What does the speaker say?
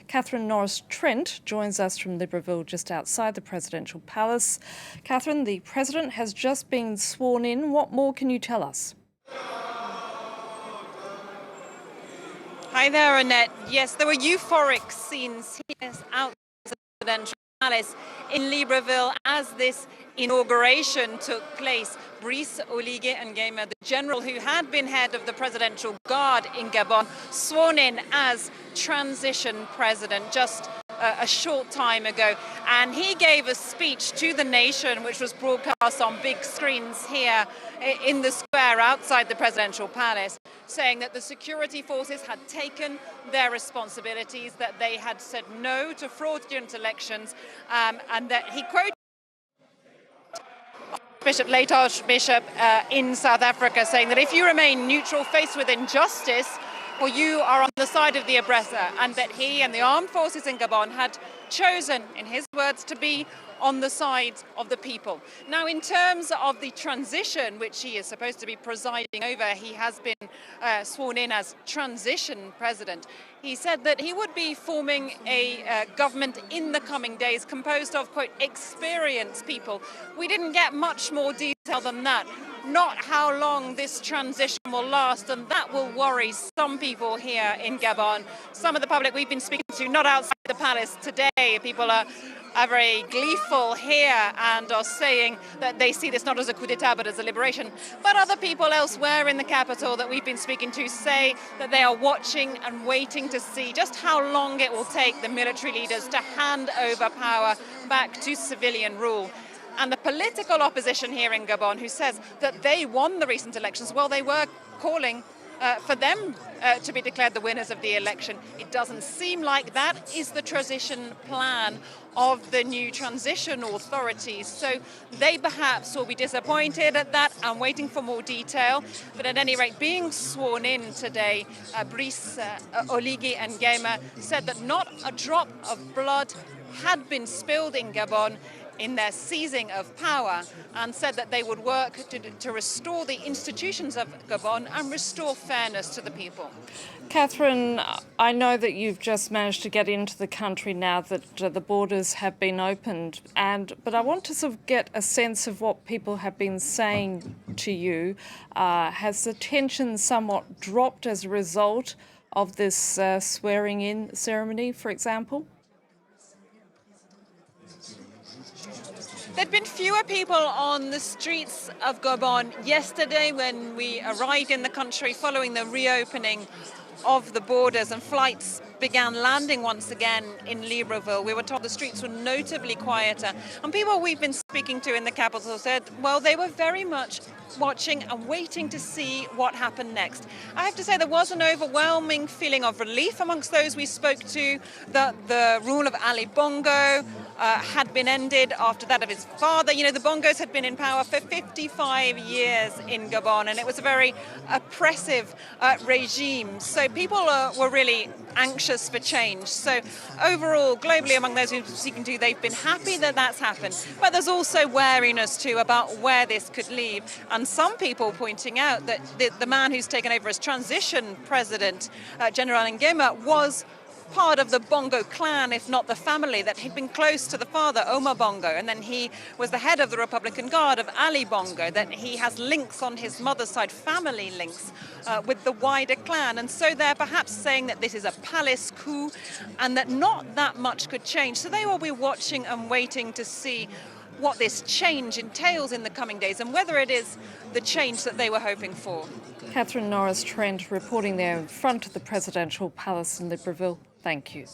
Catherine Norris Trent joins us from Libreville, just outside the presidential palace. Catherine, the president has just been sworn in. What more can you tell us? Hi there, Annette. Yes, there were euphoric scenes here outside the presidential palace in Libreville as this inauguration took place. Brice Oligui Nguema, the general who had been head of the presidential guard in Gabon, sworn in as transition president just a short time ago. And he gave a speech to the nation, which was broadcast on big screens here in the square outside the presidential palace, saying that the security forces had taken their responsibilities, that they had said no to fraudulent elections, and that he quoted late Archbishop in South Africa, saying that if you remain neutral faced with injustice, well, you are on the side of the aggressor, and that he and the armed forces in Gabon had chosen, in his words, to be on the side of the people. Now, in terms of the transition, which he is supposed to be presiding over, he has been sworn in as transition president. He said that he would be forming a government in the coming days composed of, quote, experienced people. We didn't get much more detail than that. Not how long this transition will last, and that will worry some people here in Gabon. Some of the public we've been speaking to, not outside the palace today, people are very gleeful here and are saying that they see this not as a coup d'etat but as a liberation. But other people elsewhere in the capital that we've been speaking to say that they are watching and waiting to see just how long it will take the military leaders to hand over power back to civilian rule. And the political opposition here in Gabon, who says that they won the recent elections, well, they were calling for them to be declared the winners of the election. It doesn't seem like that is the transition plan of the new transition authorities. So they perhaps will be disappointed at that and waiting for more detail. But at any rate, being sworn in today, Brice Oligui Nguema said that not a drop of blood had been spilled in Gabon in their seizing of power, and said that they would work to restore the institutions of Gabon and restore fairness to the people. Catherine, I know that you've just managed to get into the country now that the borders have been opened, but I want to sort of get a sense of what people have been saying to you. Has the tension somewhat dropped as a result of this swearing-in ceremony, for example? There'd been fewer people on the streets of Gabon yesterday when we arrived in the country following the reopening of the borders and flights began landing once again in Libreville. We were told the streets were notably quieter. And people we've been speaking to in the capital said, well, they were very much watching and waiting to see what happened next. I have to say there was an overwhelming feeling of relief amongst those we spoke to that the rule of Ali Bongo had been ended after that of his father. You know, the Bongos had been in power for 55 years in Gabon, and it was a very oppressive regime. So people were really anxious for change. So overall, globally, among those we've been speaking to, they've been happy that that's happened. But there's also wariness, too, about where this could lead. And some people pointing out that the man who's taken over as transition president, General Nguema, was part of the Bongo clan, if not the family, that he'd been close to the father, Omar Bongo, and then he was the head of the Republican Guard of Ali Bongo, that he has links on his mother's side, family links, with the wider clan. And so they're perhaps saying that this is a palace coup and that not that much could change. So they will be watching and waiting to see what this change entails in the coming days and whether it is the change that they were hoping for. Catherine Norris Trent reporting there in front of the presidential palace in Libreville. Thank you.